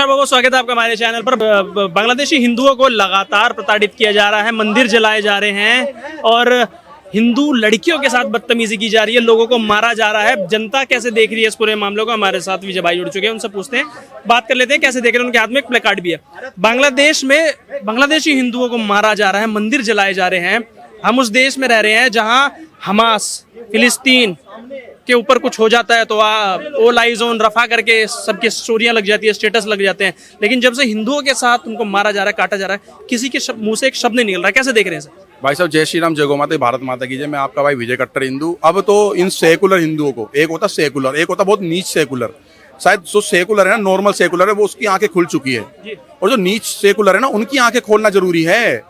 नमस्कार बाबू, स्वागत है आपका हमारे चैनल पर। बांग्लादेशी हिंदुओं को लगातार प्रताड़ित किया जा रहा है, मंदिर जलाए जा रहे हैं और हिंदू लड़कियों के साथ बदतमीजी की जा रही है, लोगों को मारा जा रहा है। जनता कैसे देख रही है इस पूरे मामले को? हमारे साथ विजय भाई जुड़ चुके हैं, उनसे पूछते हैं, बात कर लेते हैं कैसे देख रहे हैं। उनके हाथ में एक प्ले कार्ड भी है। बांग्लादेश में बांग्लादेशी हिंदुओं को मारा जा रहा है, मंदिर जलाए जा रहे हैं। हम उस देश में रह रहे हैं जहां हमास फिलिस्तीन के ऊपर कुछ हो जाता है तो ऑल आइज ऑन रफा करके सबकी स्टोरियां लग जाती है, स्टेटस लग जाते हैं। लेकिन जब से हिंदुओं के साथ उनको मारा जा रहा है, काटा जा रहा है, किसी के मुंह से एक शब्द नहीं निकल रहा है। कैसे देख रहे हैं सर? भाई साहब, जय श्री राम, जय गौ माता, भारत माता की जय। मैं आपका भाई विजय कट्टर हिंदू। अब तो इन सेकुलर हिंदुओं को, एक होता सेकुलर, एक होता बहुत नीच सेकुलर। शायद जो सेकुलर है ना, नॉर्मल सेकुलर है, वो उसकी आंखें खुल चुकी है, और जो नीच सेकुलर है ना, उनकी आंखें खोलना जरूरी है।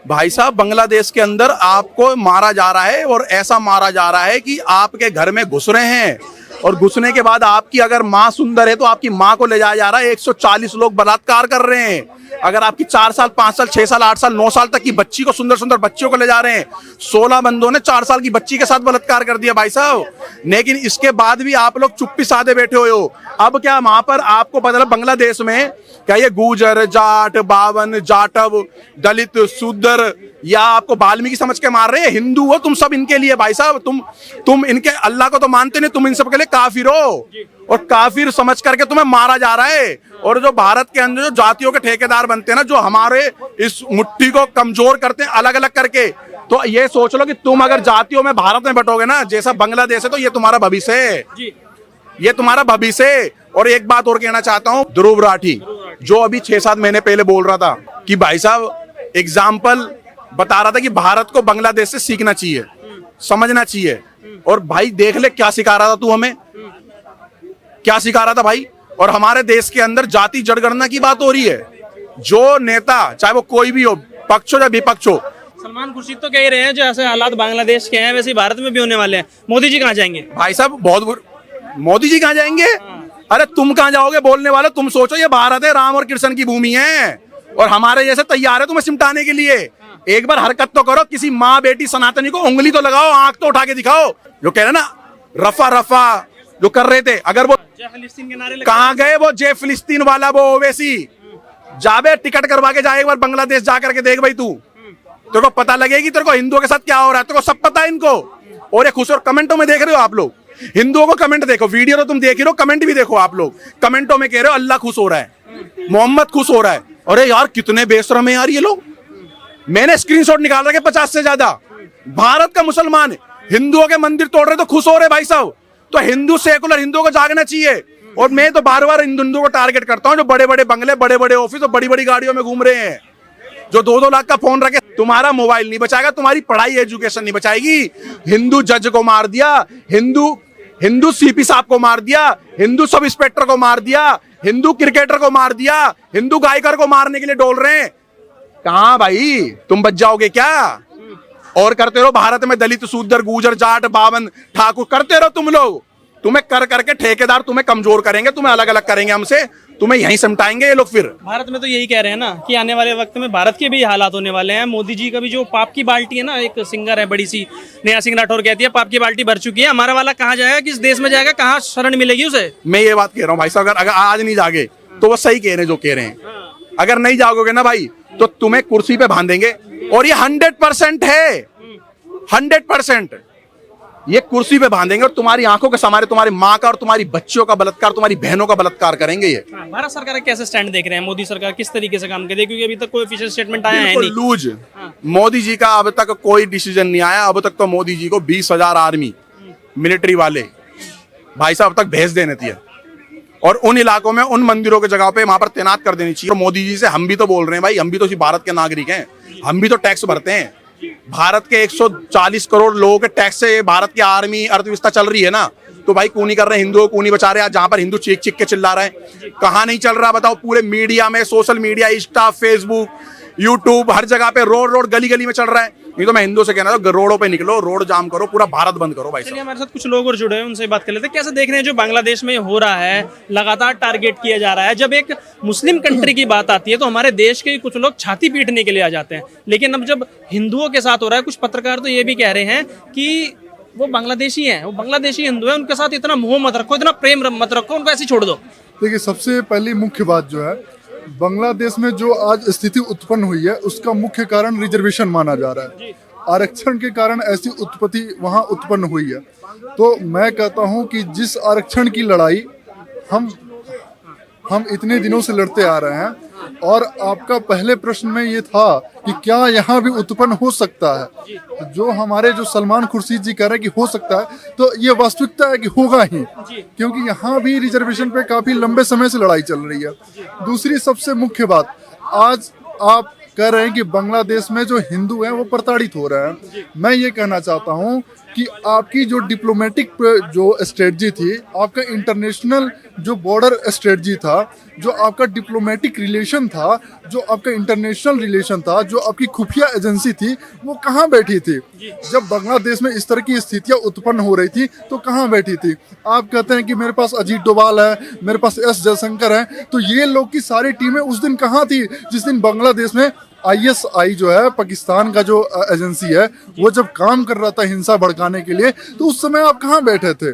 भाई साहब, बांग्लादेश के अंदर आपको मारा जा रहा है, और ऐसा मारा जा रहा है कि आपके घर में घुस रहे हैं, और घुसने के बाद आपकी अगर माँ सुंदर है तो आपकी माँ को ले जाया जा रहा है। 140 लोग बलात्कार कर रहे हैं। अगर आपकी 4 साल, 5 साल, 6 साल, 8 साल, 9 साल तक की बच्ची को, सुंदर सुंदर बच्चियों को ले जा रहे हैं। 16 बंदों ने 4 साल की बच्ची के साथ बलात्कार कर दिया भाई साहब। लेकिन इसके बाद भी आप लोग चुप्पी साधे बैठे हुए हो। अब क्या वहां पर आपको पता चला बांग्लादेश में क्या ये गुजर, जाट, बावन, जाटव, दलित, शूद्र या आपको वाल्मीकि समझ के मार रहे हैं? हिंदू हो तुम सब इनके लिए भाई साहब। तुम इनके अल्लाह को तो मानते नहीं, तुम इन सब के लिए काफिर हो, और काफिर समझ करके तुम्हें मारा जा रहा है। और जो भारत के अंदर जो जातियों के ठेकेदार बनते हैं ना, जो हमारे इस मुट्ठी को कमजोर करते हैं अलग अलग करके, तो ये सोच लो कि तुम अगर जातियों में भारत में बटोगे ना, जैसा बांग्लादेश है, तो ये तुम्हारा भविष्य है, ये तुम्हारा भविष्य है। और एक बात और कहना चाहता हूँ, ध्रुव राठी जो अभी 6-7 महीने पहले बोल रहा था कि भाई साहब एग्जाम्पल बता रहा था कि भारत को बांग्लादेश से सीखना चाहिए, समझना चाहिए। और भाई देख ले क्या सिखा रहा था तू हमें, क्या सिखा रहा था भाई। और हमारे देश के अंदर जाति जनगणना की बात हो रही है। जो नेता, चाहे वो कोई भी हो, पक्ष हो या विपक्ष हो, सलमान खुर्शीद तो कह रहे हैं जैसे हालात बांग्लादेश के हैं वैसे ही भारत में भी होने वाले हैं। मोदी जी कहाँ जाएंगे? भाई साहब मोदी जी कहाँ जाएंगे? अरे तुम कहाँ जाओगे बोलने वाले? तुम सोचो ये भारत है, राम और कृष्ण की भूमि है, और हमारे जैसे तैयार है तुम्हें सिमटाने के लिए। एक बार हरकत तो करो, किसी माँ बेटी सनातनी को उंगली तो लगाओ, आंख तो उठा के दिखाओ। जो कह रहे ना रफा रफा जो कर रहे थे, अगर वो फिलिस्तीन के नारे कहाँ गए? वो जय फिलिस्तीन वाला वो ओवैसी जाबे, टिकट करवा के जाए एक बार बांग्लादेश जा करके देख भाई तू, तेरे को पता लगेगी तेरे को हिंदुओं के साथ क्या हो रहा है। तेरे को सब पता है इनको। और ये खुश, और कमेंटों में देख रहे हो आप लोग, हिंदुओं को कमेंट देखो, वीडियो तो तुम देख ही रहो, कमेंट भी देखो आप लोग। कमेंटों में कह रहे हो अल्लाह खुश हो रहा है, मोहम्मद खुश हो रहा है। अरे यार कितने बेशरम है यार ये लोग। मैंने स्क्रीनशॉट निकाल रखे 50 से ज्यादा। भारत का मुसलमान हिंदुओं के मंदिर तोड़ रहे तो खुश हो रहे भाई साहब। तो हिंदू सेकुलर हिंदुओं को जागना चाहिए। और मैं तो बार बार हिंदुओं को टारगेट करता हूं, जो बड़े बड़े बंगले, बड़े बड़े ऑफिस और बड़ी बड़ी गाड़ियों में घूम रहे हैं, जो 2-2 लाख का फोन रखे। तुम्हारा मोबाइल नहीं बचाएगा, तुम्हारी पढ़ाई एजुकेशन नहीं बचाएगी। हिंदू जज को मार दिया, हिंदू सीपी साहब को मार दिया, हिंदू सब इंस्पेक्टर को मार दिया, हिंदू क्रिकेटर को मार दिया, हिंदू गायकर को मारने के लिए डोल रहे हैं। कहां भाई तुम बच जाओगे क्या? और करते रहो भारत में दलित, शूद्र, गुजर, जाट, बावन, ठाकुर करते रहो तुम लोग। तुम्हें कर करके ठेकेदार तुम्हें कमजोर करेंगे, तुम्हें अलग अलग करेंगे हमसे, तुम्हें यहीं समटाएंगे ये लोग। फिर भारत में तो यही कह रहे हैं ना कि आने वाले वक्त में भारत के भी हालात होने वाले हैं। मोदी जी का भी जो पाप की बाल्टी है ना, एक सिंगर है बड़ी सी, नेहा सिंह राठौर कहती है पाप की बाल्टी भर चुकी है। हमारा वाला कहाँ जाएगा, किस देश में जाएगा, कहाँ शरण मिलेगी उसे? मैं ये बात कह रहा हूँ भाई साहब, अगर आज नहीं जागे तो वो सही कह रहे हैं जो कह रहे हैं। अगर नहीं जागोगे ना भाई तो तुम्हें कुर्सी पे बांधेंगे। और ये 100% है, 100% ये कुर्सी पे बांधेंगे, और तुम्हारी आंखों के सामने तुम्हारी माँ का और तुम्हारी बच्चियों का बलात्कार, तुम्हारी बहनों का बलात्कार करेंगे ये। भारत सरकार कैसे स्टैंड देख रहे हैं? मोदी सरकार किस तरीके से काम कर रही है? क्योंकि अभी तक कोई ऑफिशियल स्टेटमेंट आया है नहीं। लूज मोदी जी का अब तक कोई डिसीजन नहीं आया। अब तक तो मोदी जी को 20,000 आर्मी मिलिट्री वाले भाई साहब अब तक भेज देने चाहिए, और उन इलाकों में, उन मंदिरों के जगह पे वहां पर तैनात कर देनी चाहिए। मोदी जी से हम भी तो बोल रहे हैं भाई, हम भी तो इसी भारत के नागरिक हैं, हम भी तो टैक्स भरते हैं। भारत के 140 करोड़ लोगों के टैक्स से भारत की आर्मी अर्थव्यवस्था चल रही है ना। तो भाई कूनी कर रहे हैं, हिंदुओं को कूनी बचा रहे हैं। जहां पर हिंदू चीख चीख के चिल्ला रहे हैं, कहां नहीं चल रहा बताओ? पूरे मीडिया में, social media, Insta, Facebook, YouTube, हर जगह पे, रोड गली गली में चल रहा है। नहीं तो मैं हिंदू से कहना था रोडों पे निकलो, रोड जाम करो, पूरा भारत बंद करो भाई। चलिए हमारे साथ कुछ लोग और जुड़े हैं, उनसे बात कर लेते हैं। कैसे देख रहे हैं जो बांग्लादेश में हो रहा है, लगातार टारगेट किया जा रहा है? जब एक मुस्लिम कंट्री की बात आती है तो हमारे देश के कुछ लोग छाती पीटने के लिए आ जाते हैं, लेकिन अब जब हिंदुओं के साथ हो रहा है, कुछ पत्रकार तो ये भी कह रहे हैं कि वो बांग्लादेशी हैं, वो बांग्लादेशी हिंदू हैं, उनके साथ इतना मोह मत रखो, इतना प्रेम मत रखो, उनको ऐसे ही छोड़ दो। देखिए, सबसे पहली मुख्य बात जो है, बांग्लादेश में जो आज स्थिति उत्पन्न हुई है उसका मुख्य कारण रिजर्वेशन माना जा रहा है। आरक्षण के कारण ऐसी उत्पत्ति वहाँ उत्पन्न हुई है। तो मैं कहता हूँ कि जिस आरक्षण की लड़ाई हम इतने दिनों से लड़ते आ रहे हैं, और आपका पहले प्रश्न में ये था कि क्या यहाँ भी उत्पन्न हो सकता है, तो जो हमारे जो सलमान खुर्शीद जी कह रहे हैं कि हो सकता है, तो ये वास्तविकता है कि होगा ही, क्योंकि यहाँ भी रिजर्वेशन पे काफी लंबे समय से लड़ाई चल रही है। दूसरी सबसे मुख्य बात, आज आप कह रहे हैं कि बांग्लादेश में जो हिंदू हैं वो प्रताड़ित हो रहे हैं। मैं ये कहना चाहता हूँ कि आपकी जो डिप्लोमेटिक जो स्ट्रेटजी थी, आपका इंटरनेशनल जो बॉर्डर स्ट्रेटजी था, जो आपका डिप्लोमेटिक रिलेशन था, जो आपका इंटरनेशनल रिलेशन था, जो आपकी खुफिया एजेंसी थी, वो कहाँ बैठी थी? जब बांग्लादेश में इस तरह की स्थितियाँ उत्पन्न हो रही थी तो कहाँ बैठी थी? आप कहते हैं कि मेरे पास अजीत डोभाल है, मेरे पास एस जयशंकर है, तो ये लोग की सारी टीमें उस दिन कहाँ थी जिस दिन बांग्लादेश में ISI जो है, पाकिस्तान का जो एजेंसी है, वो जब काम कर रहा था हिंसा भड़काने के लिए, तो उस समय आप कहाँ बैठे थे?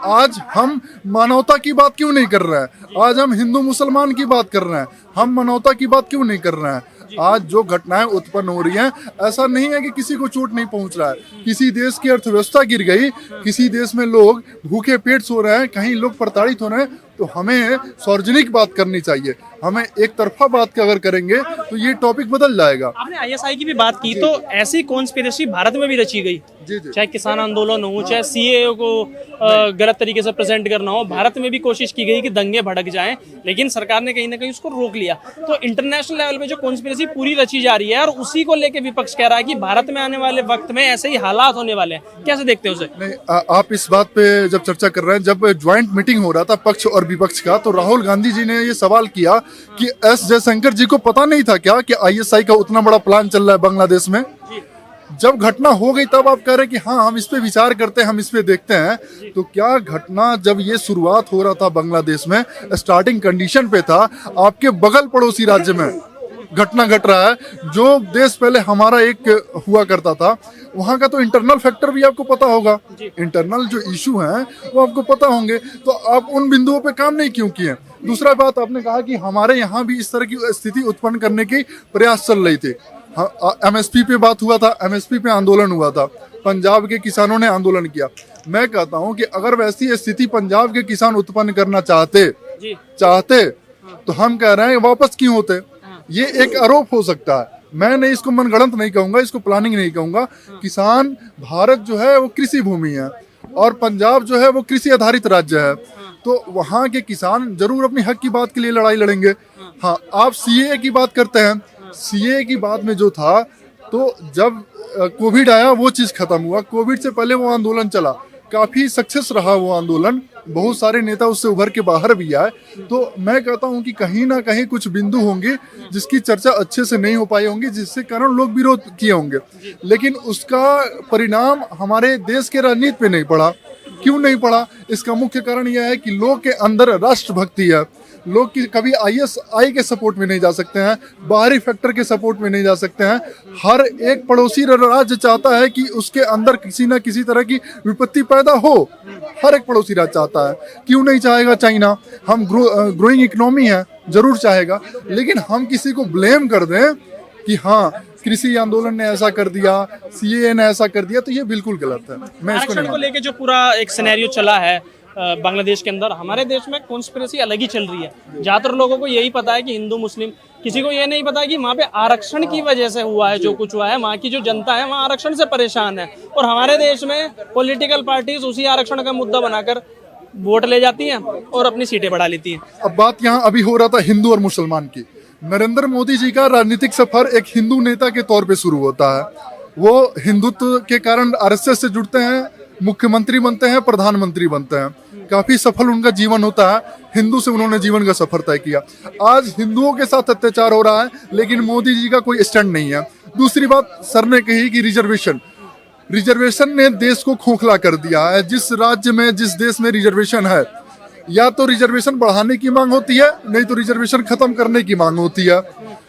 आज हम मानवता की बात क्यों नहीं कर रहे हैं? आज हम हिंदू मुसलमान की बात कर रहे हैं, हम मानवता की बात क्यों नहीं कर रहे हैं? आज जो घटनाएं उत्पन्न हो रही हैं, ऐसा नहीं है कि किसी को चोट नहीं पहुंच रहा है, किसी देश की अर्थव्यवस्था गिर गई, किसी देश में लोग भूखे पेट सो रहे हैं, कहीं लोग प्रताड़ित हो रहे हैं, तो हमें सार्वजनिक बात करनी चाहिए। हमें एक तरफा बात अगर करेंगे तो ये टॉपिक बदल जाएगा। आपने ISI की भी बात की, तो ऐसी कॉन्स्पिरेसी भारत में भी रची गई, चाहे किसान आंदोलन हो, चाहे CAA को गलत तरीके से प्रेजेंट करना हो, भारत में भी कोशिश की गई कि दंगे भड़क जाएं, लेकिन सरकार ने कहीं ना कहीं उसको रोक लिया। तो इंटरनेशनल लेवल पे जो कॉन्स्पिरेसी पूरी रची जा रही है, और उसी को लेके विपक्ष कह रहा है कि भारत में आने वाले वक्त में ऐसे ही हालात होने वाले हैं, कैसे देखते हो उसे? नहीं, आप इस बात पे जब चर्चा कर रहे हैं, जब ज्वाइंट मीटिंग हो रहा था पक्ष और विपक्ष का, तो राहुल गांधी जी ने ये सवाल किया कि एस जयशंकर जी को पता नहीं था क्या कि ISI का उतना बड़ा प्लान चल रहा है बांग्लादेश में? जब घटना हो गई तब आप कह रहे हैं कि हाँ, हम इस पे विचार करते हैं, हम इस पे देखते हैं। तो क्या घटना जब ये शुरुआत हो रहा था बांग्लादेश में, स्टार्टिंग कंडीशन पे था, आपके बगल पड़ोसी राज्य में घटना घट रहा है, जो देश पहले हमारा एक हुआ करता था, वहाँ का तो इंटरनल फैक्टर भी आपको पता होगा, इंटरनल जो इशू हैं वो आपको पता होंगे, तो आप उन बिंदुओं पे काम नहीं क्यों किए? दूसरा बात, आपने कहा कि हमारे यहाँ भी इस तरह की स्थिति उत्पन्न करने की प्रयास चल रही थी। MSP पे बात हुआ था, MSP पे आंदोलन हुआ था, पंजाब के किसानों ने आंदोलन किया। मैं कहता हूँ कि अगर वैसी स्थिति पंजाब के किसान उत्पन्न करना चाहते तो हम कह रहे हैं वापस क्यों होते? ये एक आरोप हो सकता है, मैं नहीं, इसको मनगढ़ंत नहीं कहूंगा, इसको प्लानिंग नहीं कहूंगा। किसान, भारत जो है वो कृषि भूमि है, और पंजाब जो है वो कृषि आधारित राज्य है, तो वहाँ के किसान जरूर अपनी हक की बात के लिए लड़ाई लड़ेंगे। हाँ, आप CAA की बात करते हैं, CAA की बात में जो था, तो जब कोविड आया वो चीज़ खत्म हुआ, कोविड से पहले वो आंदोलन चला, काफ़ी सक्सेस रहा वो आंदोलन, बहुत सारे नेता उससे उभर के बाहर भी आए। तो मैं कहता हूं कि कहीं ना कहीं कुछ बिंदु होंगे जिसकी चर्चा अच्छे से नहीं हो पाई होंगी, जिससे कारण लोग विरोध किए होंगे, लेकिन उसका परिणाम हमारे देश के राजनीति पे नहीं पड़ा। क्यों नहीं पड़ा? इसका मुख्य कारण यह है कि लोग के अंदर राष्ट्रभक्ति है, लोग की कभी ISI के सपोर्ट में नहीं जा सकते हैं, बाहरी फैक्टर के सपोर्ट में नहीं जा सकते हैं। हर एक पड़ोसी राज्य चाहता है कि उसके अंदर किसी न किसी तरह की विपत्ति पैदा हो, हर एक पड़ोसी राज्य चाहता है। क्यों नहीं चाहेगा चाइना? हम ग्रोइंग इकोनॉमी है, जरूर चाहेगा, लेकिन हम किसी को ब्लेम कर दें कि हाँ, कृषि आंदोलन ने ऐसा कर दिया, CAA ने ऐसा कर दिया, तो ये बिल्कुल गलत है। मैं इसको आरक्षण को लेके जो पूरा एक सिनेरियो चला है बांग्लादेश के अंदर, हमारे देश में कॉन्स्पिरेसी अलग ही चल रही है। ज्यादातर लोगों को यही पता है कि हिंदू मुस्लिम, किसी को ये नहीं पता कि वहाँ पे आरक्षण की वजह से हुआ है जो कुछ हुआ है, वहाँ की जो जनता है वहाँ आरक्षण से परेशान है, और हमारे देश में पॉलिटिकल पार्टीज उसी आरक्षण का मुद्दा बनाकर वोट ले जाती हैं और अपनी सीटें बढ़ा लेती हैं। अब बात यहाँ अभी हो रहा था हिंदू और मुसलमान की। नरेंद्र मोदी जी का राजनीतिक सफर एक हिंदू नेता के तौर पे शुरू होता है, वो हिंदुत्व के कारण RSS से जुड़ते हैं, मुख्यमंत्री बनते हैं, प्रधानमंत्री बनते हैं, काफी सफल उनका जीवन होता है। हिंदू से उन्होंने जीवन का सफर तय किया। आज हिंदुओं के साथ अत्याचार हो रहा है, लेकिन मोदी जी का कोई स्टैंड नहीं है। दूसरी बात, सर ने कही कि रिजर्वेशन ने देश को खोखला कर दिया है। जिस राज्य में, जिस देश में रिजर्वेशन है, या तो रिजर्वेशन बढ़ाने की मांग होती है, नहीं तो रिजर्वेशन खत्म करने की मांग होती है,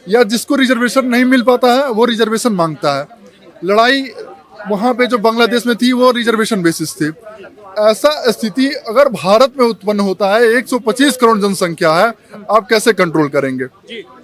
या जिसको रिजर्वेशन नहीं मिल पाता है वो रिजर्वेशन मांगता है। लड़ाई वहां पे जो बांग्लादेश में थी वो रिजर्वेशन बेसिस थी। ऐसा स्थिति अगर भारत में उत्पन्न होता है, 125 करोड़ जनसंख्या है, आप कैसे कंट्रोल करेंगे?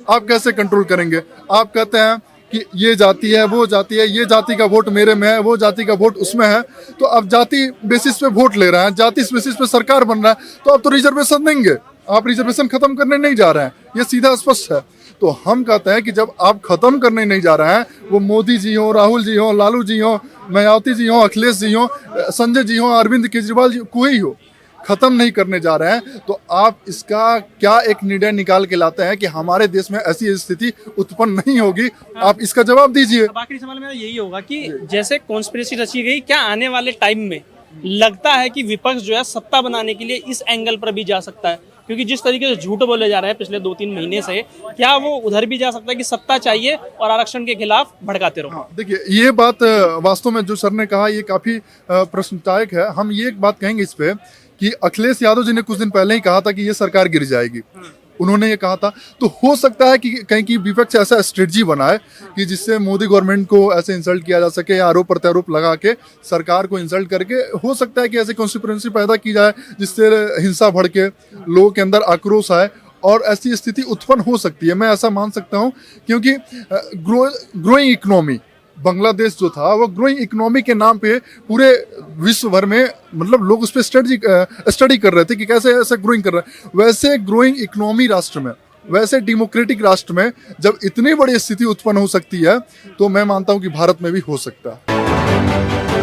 आप कैसे कंट्रोल करेंगे? आप कहते हैं कि ये जाति है, वो जाति है, ये जाति का वोट मेरे में है, वो जाति का वोट उसमें है, तो आप जाति बेसिस पे वोट ले रहे हैं, जाति बेसिस पे सरकार बन रहा है, तो आप तो रिजर्वेशन देंगे, आप रिजर्वेशन खत्म करने नहीं जा रहे हैं, ये सीधा स्पष्ट है। तो हम कहते हैं कि जब आप खत्म करने नहीं जा रहे हैं, वो मोदी जी हो, राहुल जी हो, लालू जी हो, मायावती जी हो, अखिलेश जी हो, संजय जी हो, अरविंद केजरीवाल जी, कोई हो, खत्म नहीं करने जा रहे हैं, तो आप इसका क्या एक निर्णय निकाल के लाते हैं कि हमारे देश में ऐसी स्थिति उत्पन्न नहीं होगी? आप इसका जवाब दीजिए। अब आखिरी सवाल मेरा यही होगा कि जैसे कॉन्स्पिरेसी रची गई, क्या आने वाले टाइम में लगता है कि विपक्ष जो है सत्ता बनाने के लिए इस एंगल पर भी जा सकता है? क्योंकि जिस तरीके से झूठ बोले जा रहे हैं पिछले 2-3 महीने से, क्या वो उधर भी जा सकता है कि सत्ता चाहिए और आरक्षण के खिलाफ भड़काते रहो? हाँ, देखिए ये बात वास्तव में जो सर ने कहा ये काफी प्रश्नदायक है। हम ये एक बात कहेंगे इस पे कि अखिलेश यादव जी ने कुछ दिन पहले ही कहा था कि ये सरकार गिर जाएगी, उन्होंने ये कहा था। तो हो सकता है कि कहीं की विपक्ष ऐसा स्ट्रेटजी बनाए कि जिससे मोदी गवर्नमेंट को ऐसे इंसल्ट किया जा सके, आरोप प्रत्यारोप लगा के सरकार को इंसल्ट करके, हो सकता है कि ऐसे कॉन्स्पिरेसी पैदा की जाए जिससे हिंसा भड़के, लोगों के अंदर आक्रोश आए और ऐसी स्थिति उत्पन्न हो सकती है। मैं ऐसा मान सकता हूँ क्योंकि ग्रोइंग इकोनॉमी बांग्लादेश जो था वो ग्रोइंग इकोनॉमी के नाम पे पूरे विश्व भर में मतलब लोग उस पर स्टडी कर रहे थे कि कैसे ऐसे ग्रोइंग कर रहा है। वैसे ग्रोइंग इकोनॉमी राष्ट्र में, वैसे डेमोक्रेटिक राष्ट्र में जब इतनी बड़ी स्थिति उत्पन्न हो सकती है, तो मैं मानता हूं कि भारत में भी हो सकता है।